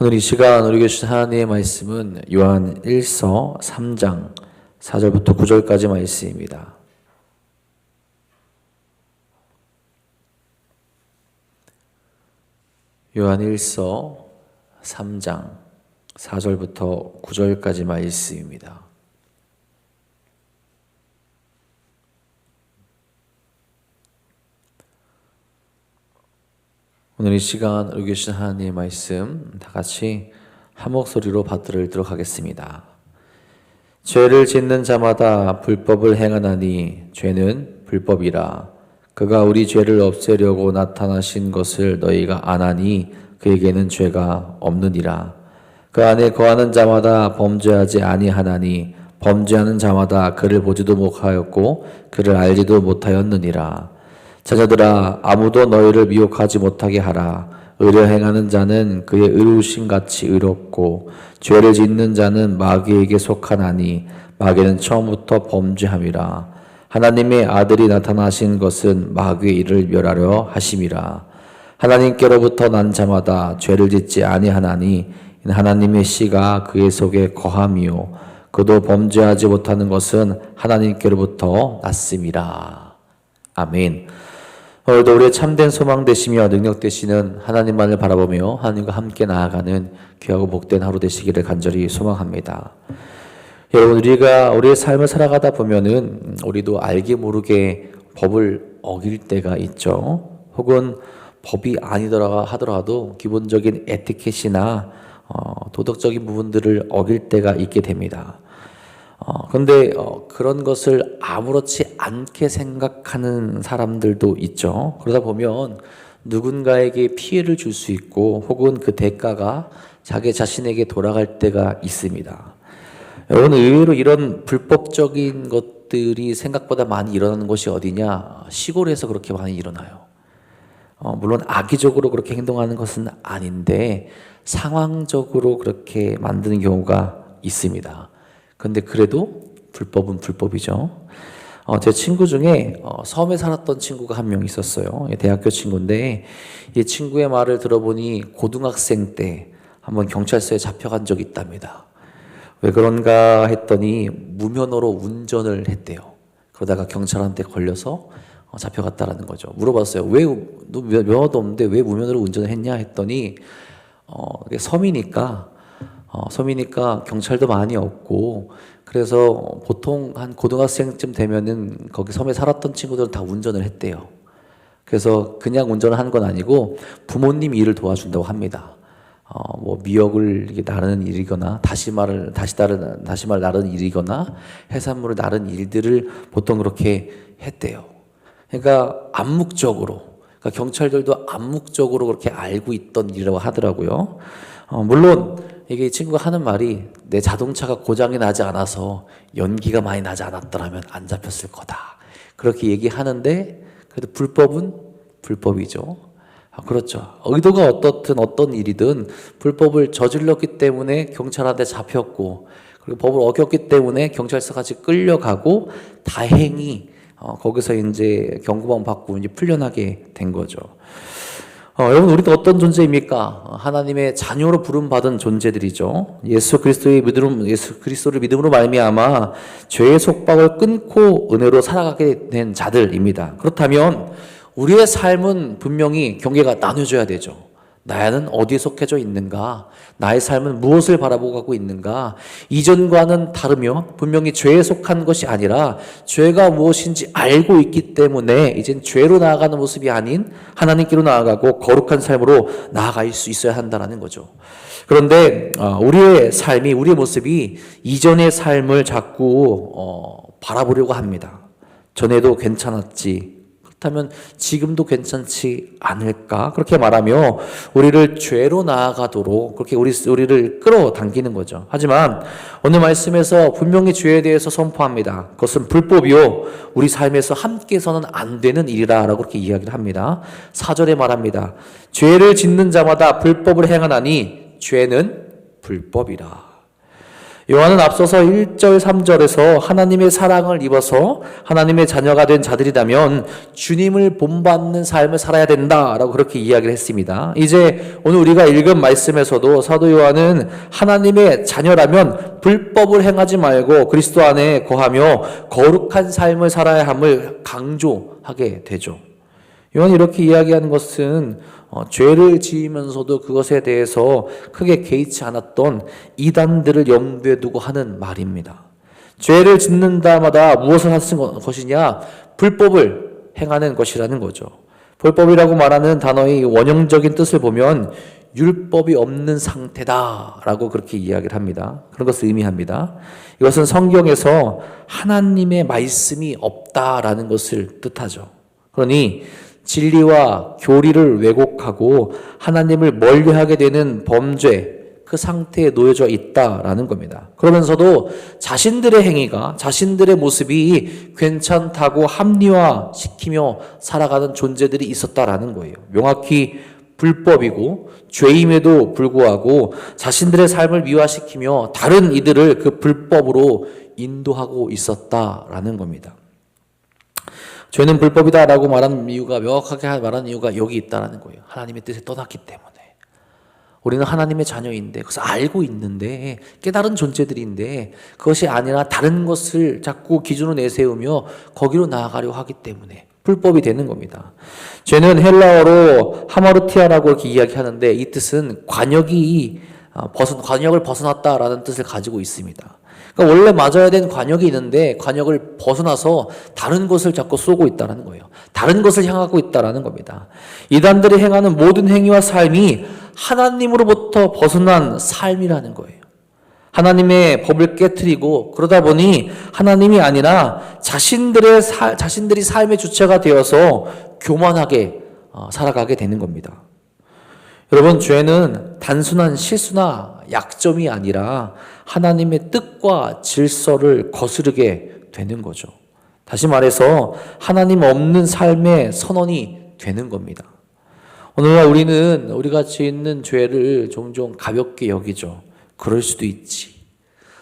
오늘 이 시간 우리에게 주신 하나님의 말씀은 요한 1서 3장 4절부터 9절까지 말씀입니다. 요한 1서 3장 4절부터 9절까지 말씀입니다. 오늘 이 시간 우리에게 주신 하나님의 말씀 다 같이 한 목소리로 받들어 읽도록 하겠습니다. 죄를 짓는 자마다 불법을 행하나니 죄는 불법이라. 그가 우리 죄를 없애려고 나타나신 것을 너희가 아나니 그에게는 죄가 없느니라. 그 안에 거하는 자마다 범죄하지 아니하나니 범죄하는 자마다 그를 보지도 못하였고 그를 알지도 못하였느니라. 자녀들아, 아무도 너희를 미혹하지 못하게 하라. 의로 행하는 자는 그의 의로우심 같이 의롭고 죄를 짓는 자는 마귀에게 속하나니 마귀는 처음부터 범죄함이라. 하나님의 아들이 나타나신 것은 마귀의 일을 멸하려 하심이라. 하나님께로부터 난 자마다 죄를 짓지 아니하나니 하나님의 씨가 그의 속에 거함이요 그도 범죄하지 못하는 것은 하나님께로부터 났음이라. 아멘. 오늘도 우리의 참된 소망 되시며 능력 되시는 하나님만을 바라보며 하나님과 함께 나아가는 귀하고 복된 하루 되시기를 간절히 소망합니다. 여러분, 우리가 우리의 삶을 살아가다 보면은 우리도 알게 모르게 법을 어길 때가 있죠. 혹은 법이 아니더라 하더라도 기본적인 에티켓이나 도덕적인 부분들을 어길 때가 있게 됩니다. 그런데 그런 것을 아무렇지 않게 생각하는 사람들도 있죠. 그러다 보면 누군가에게 피해를 줄 수 있고 혹은 그 대가가 자기 자신에게 돌아갈 때가 있습니다. 여러분, 의외로 이런 불법적인 것들이 생각보다 많이 일어나는 곳이 어디냐? 시골에서 그렇게 많이 일어나요. 물론 악의적으로 그렇게 행동하는 것은 아닌데 상황적으로 그렇게 만드는 경우가 있습니다. 근데 그래도 불법은 불법이죠. 제 친구 중에 섬에 살았던 친구가 한 명 있었어요. 대학교 친구인데 이 친구의 말을 들어보니 고등학생 때 한번 경찰서에 잡혀간 적이 있답니다. 왜 그런가 했더니 무면허로 운전을 했대요. 그러다가 경찰한테 걸려서 잡혀갔다라는 거죠. 물어봤어요. 왜 너 면허도 없는데 왜 무면허로 운전을 했냐 했더니 섬이니까 경찰도 많이 없고 그래서 보통 한 고등학생쯤 되면은 거기 섬에 살았던 친구들은 다 운전을 했대요. 그래서 그냥 운전을 한 건 아니고 부모님 일을 도와준다고 합니다. 뭐 미역을 나르는 일이거나 다시마를 나르는 일이거나 해산물을 나르는 일들을 보통 그렇게 했대요. 그러니까 암묵적으로, 그러니까 경찰들도 암묵적으로 그렇게 알고 있던 일이라고 하더라고요. 물론 이게 이 친구가 하는 말이 내 자동차가 고장이 나지 않아서 연기가 많이 나지 않았더라면 안 잡혔을 거다. 그렇게 얘기하는데 그래도 불법은 불법이죠. 그렇죠. 의도가 어떻든 어떤 일이든 불법을 저질렀기 때문에 경찰한테 잡혔고 그리고 법을 어겼기 때문에 경찰서까지 끌려가고 다행히 거기서 이제 경고만 받고 이제 풀려나게 된 거죠. 여러분, 우리도 어떤 존재입니까? 하나님의 자녀로 부름받은 존재들이죠. 예수 그리스도를 믿음으로 말미암아 죄의 속박을 끊고 은혜로 살아가게 된 자들입니다. 그렇다면 우리의 삶은 분명히 경계가 나눠져야 되죠. 나는 어디에 속해져 있는가? 나의 삶은 무엇을 바라보고 가고 있는가? 이전과는 다르며 분명히 죄에 속한 것이 아니라 죄가 무엇인지 알고 있기 때문에 이젠 죄로 나아가는 모습이 아닌 하나님께로 나아가고 거룩한 삶으로 나아갈 수 있어야 한다는 거죠. 그런데 우리의 삶이, 우리의 모습이 이전의 삶을 자꾸 바라보려고 합니다. 전에도 괜찮았지. 그렇다면 지금도 괜찮지 않을까? 그렇게 말하며 우리를 죄로 나아가도록 그렇게 우리를 끌어당기는 거죠. 하지만 오늘 말씀에서 분명히 죄에 대해서 선포합니다. 그것은 불법이요 우리 삶에서 함께서는 안 되는 일이라 라고 그렇게 이야기를 합니다. 4절에 말합니다. 죄를 짓는 자마다 불법을 행하나니 죄는 불법이라. 요한은 앞서서 1절, 3절에서 하나님의 사랑을 입어서 하나님의 자녀가 된 자들이라면 주님을 본받는 삶을 살아야 된다라고 그렇게 이야기를 했습니다. 이제 오늘 우리가 읽은 말씀에서도 사도 요한은 하나님의 자녀라면 불법을 행하지 말고 그리스도 안에 거하며 거룩한 삶을 살아야 함을 강조하게 되죠. 요한이 이렇게 이야기하는 것은 죄를 지으면서도 그것에 대해서 크게 개의치 않았던 이단들을 염두에 두고 하는 말입니다. 죄를 짓는다마다 무엇을 하는 것이냐? 불법을 행하는 것이라는 거죠. 불법이라고 말하는 단어의 원형적인 뜻을 보면 율법이 없는 상태다라고 그렇게 이야기를 합니다. 그런 것을 의미합니다. 이것은 성경에서 하나님의 말씀이 없다라는 것을 뜻하죠. 그러니 진리와 교리를 왜곡하고 하나님을 멀리하게 되는 범죄, 그 상태에 놓여져 있다라는 겁니다. 그러면서도 자신들의 행위가, 자신들의 모습이 괜찮다고 합리화시키며 살아가는 존재들이 있었다라는 거예요. 명확히 불법이고 죄임에도 불구하고 자신들의 삶을 미화시키며 다른 이들을 그 불법으로 인도하고 있었다라는 겁니다. 죄는 불법이다라고 말하는 이유가, 명확하게 말하는 이유가 여기 있다라는 거예요. 하나님의 뜻에 떠났기 때문에. 우리는 하나님의 자녀인데, 그것을 알고 있는데, 깨달은 존재들인데, 그것이 아니라 다른 것을 자꾸 기준으로 내세우며 거기로 나아가려 하기 때문에 불법이 되는 겁니다. 죄는 헬라어로 하마르티아라고 이렇게 이야기하는데, 이 뜻은 관역을 벗어났다라는 뜻을 가지고 있습니다. 그러니까 원래 맞아야 되는 관역이 있는데 관역을 벗어나서 다른 것을 자꾸 쏘고 있다는 거예요. 다른 것을 향하고 있다는 겁니다. 이단들이 행하는 모든 행위와 삶이 하나님으로부터 벗어난 삶이라는 거예요. 하나님의 법을 깨트리고 그러다 보니 하나님이 아니라 자신들이 삶의 주체가 되어서 교만하게 살아가게 되는 겁니다. 여러분, 죄는 단순한 실수나 약점이 아니라 하나님의 뜻과 질서를 거스르게 되는 거죠. 다시 말해서 하나님 없는 삶의 선언이 되는 겁니다. 오늘날 우리는 우리가 짓는 죄를 종종 가볍게 여기죠. 그럴 수도 있지.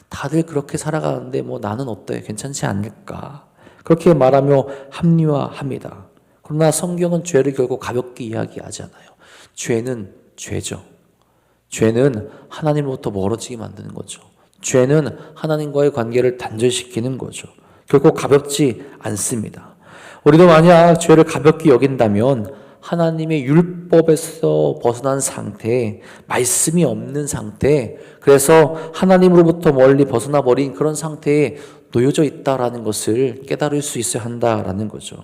다들 그렇게 살아가는데 뭐 나는 어때? 괜찮지 않을까? 그렇게 말하며 합리화합니다. 그러나 성경은 죄를 결코 가볍게 이야기하지 않아요. 죄는 죄죠. 죄는 하나님으로부터 멀어지게 만드는 거죠. 죄는 하나님과의 관계를 단절시키는 거죠. 결코 가볍지 않습니다. 우리도 만약 죄를 가볍게 여긴다면 하나님의 율법에서 벗어난 상태, 말씀이 없는 상태, 그래서 하나님으로부터 멀리 벗어나 버린 그런 상태에 놓여져 있다라는 것을 깨달을 수 있어야 한다라는 거죠.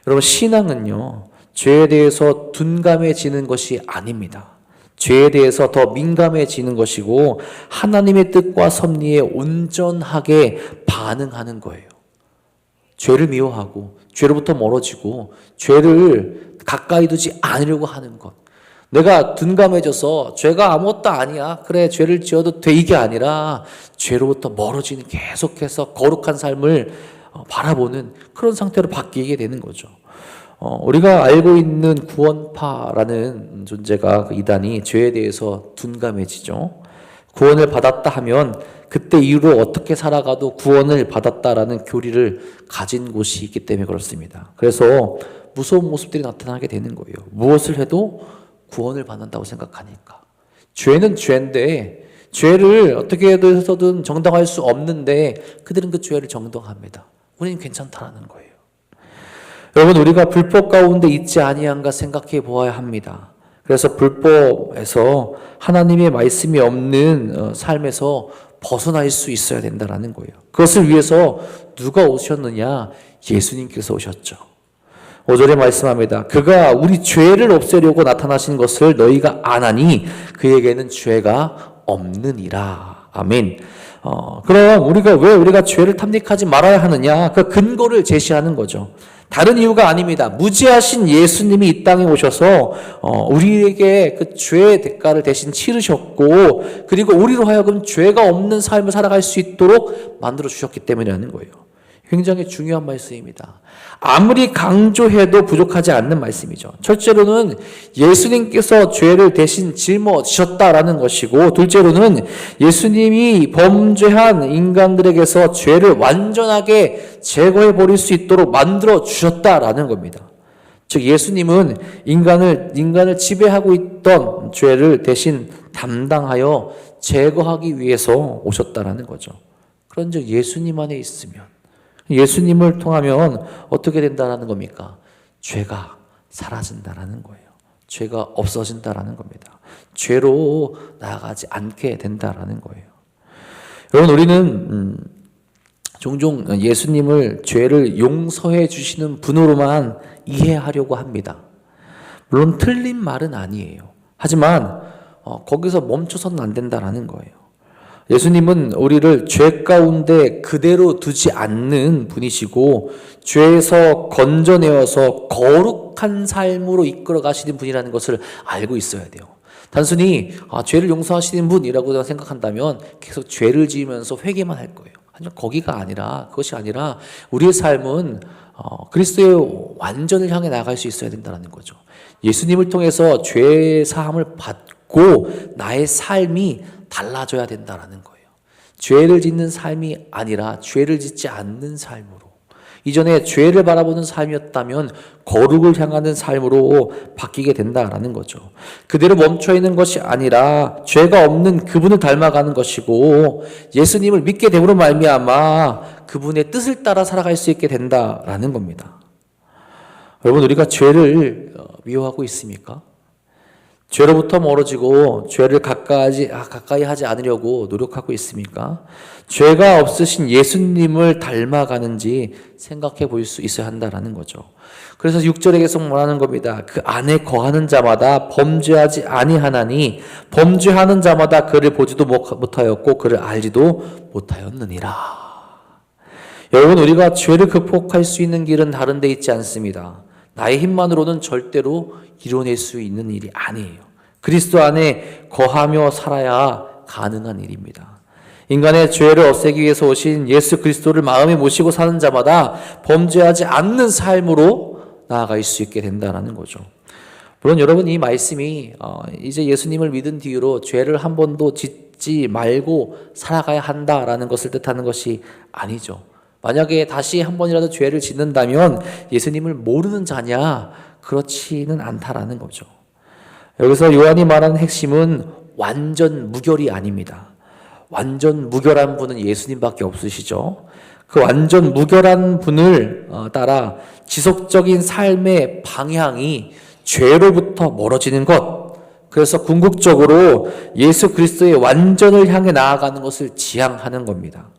여러분, 신앙은요, 죄에 대해서 둔감해지는 것이 아닙니다. 죄에 대해서 더 민감해지는 것이고 하나님의 뜻과 섭리에 온전하게 반응하는 거예요. 죄를 미워하고 죄로부터 멀어지고 죄를 가까이 두지 않으려고 하는 것. 내가 둔감해져서 죄가 아무것도 아니야, 그래 죄를 지어도 돼, 이게 아니라 죄로부터 멀어지는, 계속해서 거룩한 삶을 바라보는 그런 상태로 바뀌게 되는 거죠. 우리가 알고 있는 구원파라는 존재가, 그 이단이 죄에 대해서 둔감해지죠. 구원을 받았다 하면 그때 이후로 어떻게 살아가도 구원을 받았다라는 교리를 가진 곳이 있기 때문에 그렇습니다. 그래서 무서운 모습들이 나타나게 되는 거예요. 무엇을 해도 구원을 받는다고 생각하니까. 죄는 죄인데 죄를 어떻게 해서든 정당화할 수 없는데 그들은 그 죄를 정당합니다. 우리는 괜찮다라는 거예요. 여러분, 우리가 불법 가운데 있지 아니한가 생각해 보아야 합니다. 그래서 불법에서 하나님의 말씀이 없는 삶에서 벗어날 수 있어야 된다는 거예요. 그것을 위해서 누가 오셨느냐? 예수님께서 오셨죠. 5절에 말씀합니다. 그가 우리 죄를 없애려고 나타나신 것을 너희가 아나니 그에게는 죄가 없느니라. 아멘. 그럼 우리가 죄를 탐닉하지 말아야 하느냐? 그 근거를 제시하는 거죠. 다른 이유가 아닙니다. 무지하신 예수님이 이 땅에 오셔서 우리에게 그 죄의 대가를 대신 치르셨고, 그리고 우리로 하여금 죄가 없는 삶을 살아갈 수 있도록 만들어 주셨기 때문이라는 거예요. 굉장히 중요한 말씀입니다. 아무리 강조해도 부족하지 않는 말씀이죠. 첫째로는 예수님께서 죄를 대신 짊어지셨다라는 것이고, 둘째로는 예수님이 범죄한 인간들에게서 죄를 완전하게 제거해 버릴 수 있도록 만들어 주셨다라는 겁니다. 즉 예수님은 인간을 지배하고 있던 죄를 대신 담당하여 제거하기 위해서 오셨다라는 거죠. 그런즉 예수님 안에 있으면, 예수님을 통하면 어떻게 된다라는 겁니까? 죄가 사라진다라는 거예요. 죄가 없어진다라는 겁니다. 죄로 나아가지 않게 된다라는 거예요. 여러분, 우리는 종종 예수님을 죄를 용서해 주시는 분으로만 이해하려고 합니다. 물론 틀린 말은 아니에요. 하지만 거기서 멈춰서는 안 된다라는 거예요. 예수님은 우리를 죄 가운데 그대로 두지 않는 분이시고, 죄에서 건져내어서 거룩한 삶으로 이끌어 가시는 분이라는 것을 알고 있어야 돼요. 단순히 죄를 용서하시는 분이라고 생각한다면 계속 죄를 지으면서 회개만 할 거예요. 하지만 그것이 아니라 우리의 삶은 그리스도의 완전을 향해 나갈 수 있어야 된다는 거죠. 예수님을 통해서 죄 사함을 받고 나의 삶이 달라져야 된다는 거예요. 죄를 짓는 삶이 아니라 죄를 짓지 않는 삶으로, 이전에 죄를 바라보는 삶이었다면 거룩을 향하는 삶으로 바뀌게 된다라는 거죠. 그대로 멈춰있는 것이 아니라 죄가 없는 그분을 닮아가는 것이고, 예수님을 믿게 됨으로 말미암아 그분의 뜻을 따라 살아갈 수 있게 된다라는 겁니다. 여러분, 우리가 죄를 미워하고 있습니까? 죄로부터 멀어지고 죄를 가까이 하지 않으려고 노력하고 있습니까? 죄가 없으신 예수님을 닮아가는지 생각해 볼 수 있어야 한다라는 거죠. 그래서 6절에 계속 말하는 겁니다. 그 안에 거하는 자마다 범죄하지 아니하나니 범죄하는 자마다 그를 보지도 못하였고 그를 알지도 못하였느니라. 여러분, 우리가 죄를 극복할 수 있는 길은 다른 데 있지 않습니다. 나의 힘만으로는 절대로 이뤄낼 수 있는 일이 아니에요. 그리스도 안에 거하며 살아야 가능한 일입니다. 인간의 죄를 없애기 위해서 오신 예수 그리스도를 마음에 모시고 사는 자마다 범죄하지 않는 삶으로 나아갈 수 있게 된다는 거죠. 물론 여러분, 이 말씀이 이제 예수님을 믿은 뒤로 죄를 한 번도 짓지 말고 살아가야 한다라는 것을 뜻하는 것이 아니죠. 만약에 다시 한 번이라도 죄를 짓는다면 예수님을 모르는 자냐? 그렇지는 않다라는 거죠. 여기서 요한이 말하는 핵심은 완전 무결이 아닙니다. 완전 무결한 분은 예수님밖에 없으시죠. 그 완전 무결한 분을 따라 지속적인 삶의 방향이 죄로부터 멀어지는 것, 그래서 궁극적으로 예수 그리스도의 완전을 향해 나아가는 것을 지향하는 겁니다.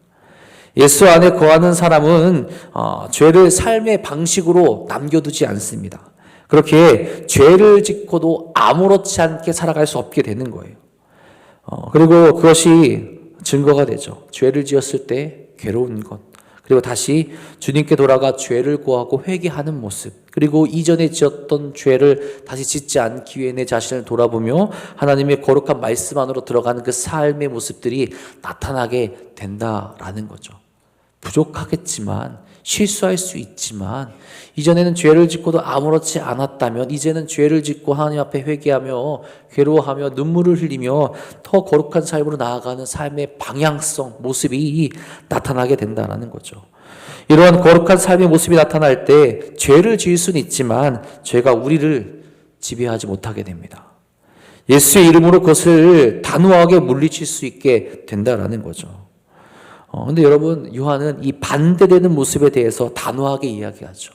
예수 안에 거하는 사람은 죄를 삶의 방식으로 남겨두지 않습니다. 그렇게 죄를 짓고도 아무렇지 않게 살아갈 수 없게 되는 거예요. 그리고 그것이 증거가 되죠. 죄를 지었을 때 괴로운 것, 그리고 다시 주님께 돌아가 죄를 고하고 회개하는 모습, 그리고 이전에 지었던 죄를 다시 짓지 않기 위해 내 자신을 돌아보며 하나님의 거룩한 말씀 안으로 들어가는 그 삶의 모습들이 나타나게 된다라는 거죠. 부족하겠지만, 실수할 수 있지만, 이전에는 죄를 짓고도 아무렇지 않았다면 이제는 죄를 짓고 하나님 앞에 회개하며 괴로워하며 눈물을 흘리며 더 거룩한 삶으로 나아가는 삶의 방향성, 모습이 나타나게 된다는 거죠. 이러한 거룩한 삶의 모습이 나타날 때 죄를 지을 수는 있지만 죄가 우리를 지배하지 못하게 됩니다. 예수의 이름으로 그것을 단호하게 물리칠 수 있게 된다는 거죠. 근데 여러분, 요한은 이 반대되는 모습에 대해서 단호하게 이야기하죠.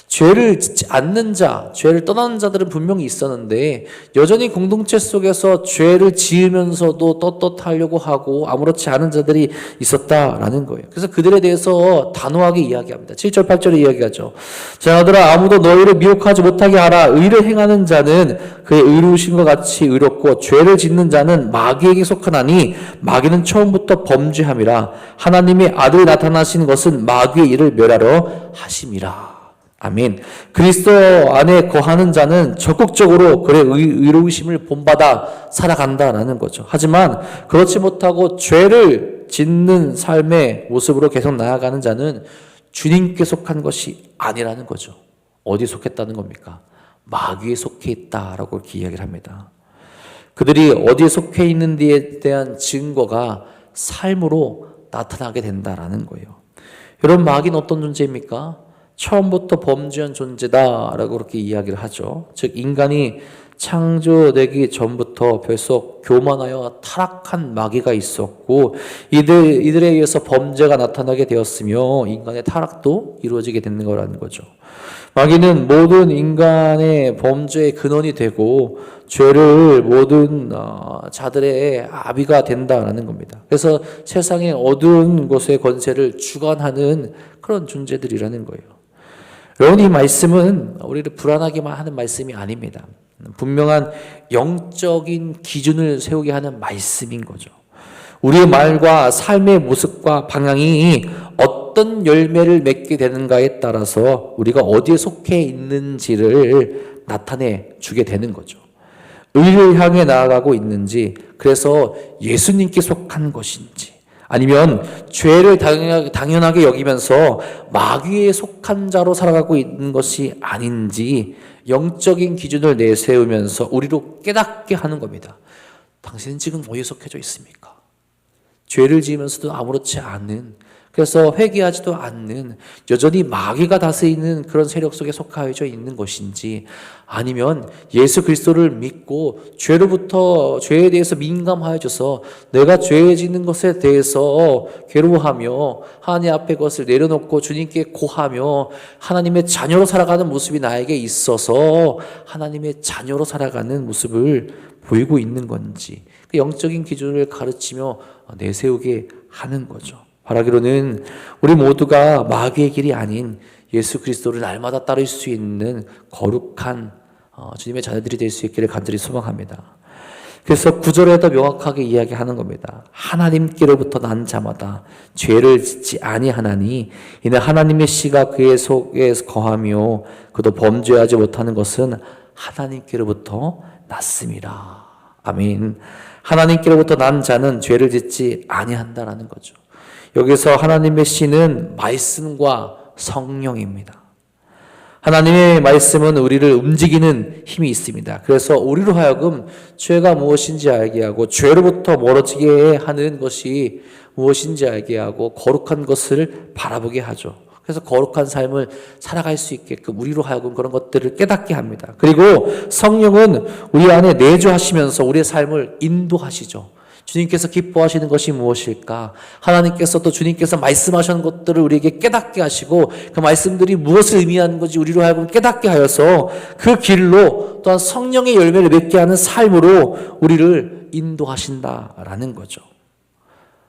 죄를 짓지 않는 자, 죄를 떠나는 자들은 분명히 있었는데 여전히 공동체 속에서 죄를 지으면서도 떳떳하려고 하고 아무렇지 않은 자들이 있었다라는 거예요. 그래서 그들에 대해서 단호하게 이야기합니다. 7절 8절에 이야기하죠. 자녀들아, 아무도 너희를 미혹하지 못하게 하라. 의를 행하는 자는 그의 의로우신과 같이 의롭고 죄를 짓는 자는 마귀에게 속하나니 마귀는 처음부터 범죄함이라. 하나님의 아들이 나타나신 것은 마귀의 일을 멸하러 하심이라. 아멘. 그리스도 안에 거하는 자는 적극적으로 그의 의로우심을 본받아 살아간다라는 거죠. 하지만 그렇지 못하고 죄를 짓는 삶의 모습으로 계속 나아가는 자는 주님께 속한 것이 아니라는 거죠. 어디 속했다는 겁니까? 마귀에 속해 있다라고 이렇게 이야기를 합니다. 그들이 어디에 속해 있는지에 대한 증거가 삶으로 나타나게 된다라는 거예요. 여러분, 마귀는 어떤 존재입니까? 처음부터 범죄한 존재다라고 그렇게 이야기를 하죠. 즉 인간이 창조되기 전부터 벌써 교만하여 타락한 마귀가 있었고 이들에 의해서 범죄가 나타나게 되었으며 인간의 타락도 이루어지게 되는 거라는 거죠. 마귀는 모든 인간의 범죄의 근원이 되고 죄를 모든 자들의 아비가 된다라는 겁니다. 그래서 세상의 어두운 곳의 권세를 주관하는 그런 존재들이라는 거예요. 여러분, 이 말씀은 우리를 불안하게만 하는 말씀이 아닙니다. 분명한 영적인 기준을 세우게 하는 말씀인 거죠. 우리의 말과 삶의 모습과 방향이 어떤 열매를 맺게 되는가에 따라서 우리가 어디에 속해 있는지를 나타내 주게 되는 거죠. 의를 향해 나아가고 있는지, 그래서 예수님께 속한 것인지, 아니면 죄를 당연하게 여기면서 마귀에 속한 자로 살아가고 있는 것이 아닌지 영적인 기준을 내세우면서 우리로 깨닫게 하는 겁니다. 당신은 지금 어디에 속해져 있습니까? 죄를 지으면서도 아무렇지 않은, 그래서 회개하지도 않는, 여전히 마귀가 다스리는 그런 세력 속에 속하여져 있는 것인지, 아니면 예수 그리스도를 믿고 죄에 대해서 민감하여져서 내가 죄 짓는 것에 대해서 괴로워하며 하나님 앞에 그것을 내려놓고 주님께 고하며 하나님의 자녀로 살아가는 모습이 나에게 있어서 하나님의 자녀로 살아가는 모습을 보이고 있는 건지, 그 영적인 기준을 가르치며 내세우게 하는 거죠. 바라기로는 우리 모두가 마귀의 길이 아닌 예수 그리스도를 날마다 따를 수 있는 거룩한 주님의 자녀들이 될 수 있기를 간절히 소망합니다. 그래서 9절에도 명확하게 이야기하는 겁니다. 하나님께로부터 난 자마다 죄를 짓지 아니하나니 이는 하나님의 씨가 그의 속에 거하며 그도 범죄하지 못하는 것은 하나님께로부터 났습니다. 아멘. 하나님께로부터 난 자는 죄를 짓지 아니한다라는 거죠. 여기서 하나님의 씨는 말씀과 성령입니다. 하나님의 말씀은 우리를 움직이는 힘이 있습니다. 그래서 우리로 하여금 죄가 무엇인지 알게 하고 죄로부터 멀어지게 하는 것이 무엇인지 알게 하고 거룩한 것을 바라보게 하죠. 그래서 거룩한 삶을 살아갈 수 있게끔 우리로 하여금 그런 것들을 깨닫게 합니다. 그리고 성령은 우리 안에 내주하시면서 우리의 삶을 인도하시죠. 주님께서 기뻐하시는 것이 무엇일까? 하나님께서 또 주님께서 말씀하신 것들을 우리에게 깨닫게 하시고 그 말씀들이 무엇을 의미하는 건지 우리로 하여금 깨닫게 하여서 그 길로 또한 성령의 열매를 맺게 하는 삶으로 우리를 인도하신다라는 거죠.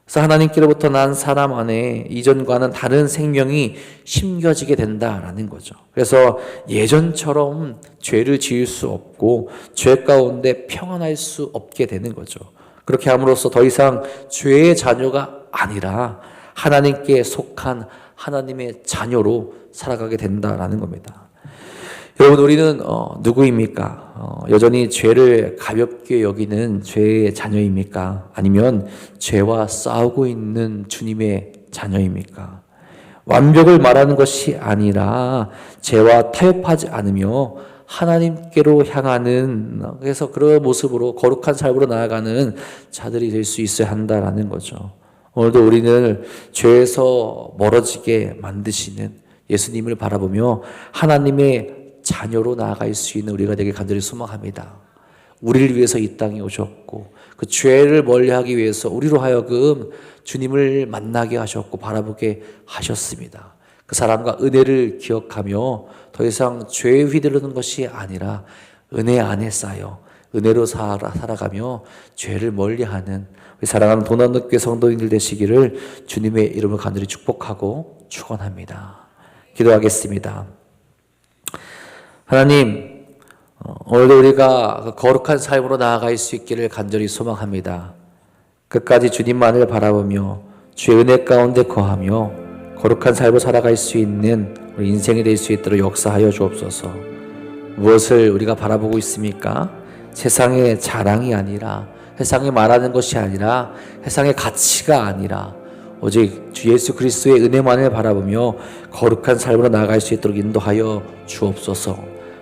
그래서 하나님께로부터 난 사람 안에 이전과는 다른 생명이 심겨지게 된다라는 거죠. 그래서 예전처럼 죄를 지을 수 없고 죄 가운데 평안할 수 없게 되는 거죠. 그렇게 함으로써 더 이상 죄의 자녀가 아니라 하나님께 속한 하나님의 자녀로 살아가게 된다라는 겁니다. 여러분, 우리는 누구입니까? 여전히 죄를 가볍게 여기는 죄의 자녀입니까? 아니면 죄와 싸우고 있는 주님의 자녀입니까? 완벽을 말하는 것이 아니라 죄와 타협하지 않으며 하나님께로 향하는, 그래서 그런 모습으로 거룩한 삶으로 나아가는 자들이 될 수 있어야 한다라는 거죠. 오늘도 우리는 죄에서 멀어지게 만드시는 예수님을 바라보며 하나님의 자녀로 나아갈 수 있는 우리가 되길 간절히 소망합니다. 우리를 위해서 이 땅에 오셨고 그 죄를 멀리하기 위해서 우리로 하여금 주님을 만나게 하셨고 바라보게 하셨습니다. 그 사람과 은혜를 기억하며 더 이상 죄에 휘두르는 것이 아니라 은혜 안에 쌓여 은혜로 살아가며 죄를 멀리하는 우리 사랑하는 도난교회 성도님들 되시기를 주님의 이름을 간절히 축복하고 축원합니다. 기도하겠습니다. 하나님, 오늘도 우리가 거룩한 삶으로 나아갈 수 있기를 간절히 소망합니다. 끝까지 주님만을 바라보며 주의 은혜 가운데 거하며 거룩한 삶을 살아갈 수 있는 우리 인생이 될 수 있도록 역사하여 주옵소서. 무엇을 우리가 바라보고 있습니까? 세상의 자랑이 아니라 세상이 말하는 것이 아니라 세상의 가치가 아니라 오직 주 예수 그리스도의 은혜만을 바라보며 거룩한 삶으로 나아갈 수 있도록 인도하여 주옵소서.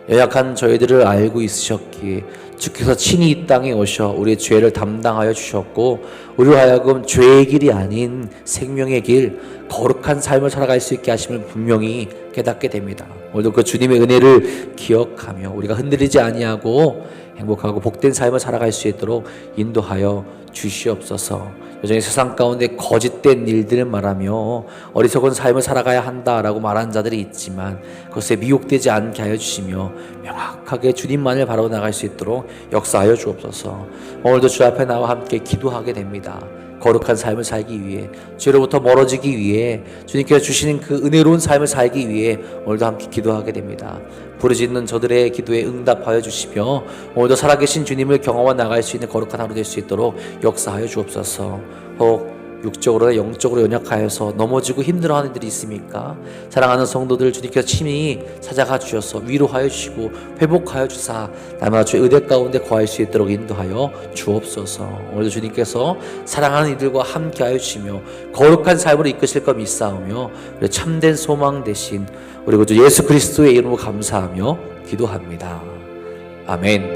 연약한 저희들을 알고 있으셨기에 주께서 친히 이 땅에 오셔 우리의 죄를 담당하여 주셨고 우리로 하여금 죄의 길이 아닌 생명의 길, 거룩한 삶을 살아갈 수 있게 하심을 분명히 깨닫게 됩니다. 오늘도 그 주님의 은혜를 기억하며 우리가 흔들리지 아니하고 행복하고 복된 삶을 살아갈 수 있도록 인도하여 주시옵소서. 여전히 세상 가운데 거짓된 일들을 말하며 어리석은 삶을 살아가야 한다라고 말하는 자들이 있지만 그것에 미혹되지 않게 하여 주시며 명확하게 주님만을 바라보 나갈 수 있도록 역사하여 주옵소서. 오늘도 주 앞에 나와 함께 기도하게 됩니다. 거룩한 삶을 살기 위해, 죄로부터 멀어지기 위해, 주님께서 주시는 그 은혜로운 삶을 살기 위해 오늘도 함께 기도하게 됩니다. 부르짖는 저들의 기도에 응답하여 주시며 오늘도 살아계신 주님을 경험해 나갈 수 있는 거룩한 하루 될 수 있도록 역사하여 주옵소서. 혹 육적으로나 영적으로 연약하여서 넘어지고 힘들어하는 이들이 있습니까? 사랑하는 성도들 주님께서 친히 찾아가 주셔서 위로하여 주시고 회복하여 주사 날마다 주의 의대 가운데 거할 수 있도록 인도하여 주옵소서. 오늘도 주님께서 사랑하는 이들과 함께하여 주시며 거룩한 삶으로 이끄실 것 믿사오며 우리 참된 소망 되신 우리 구주 예수 그리스도의 이름으로 감사하며 기도합니다. 아멘.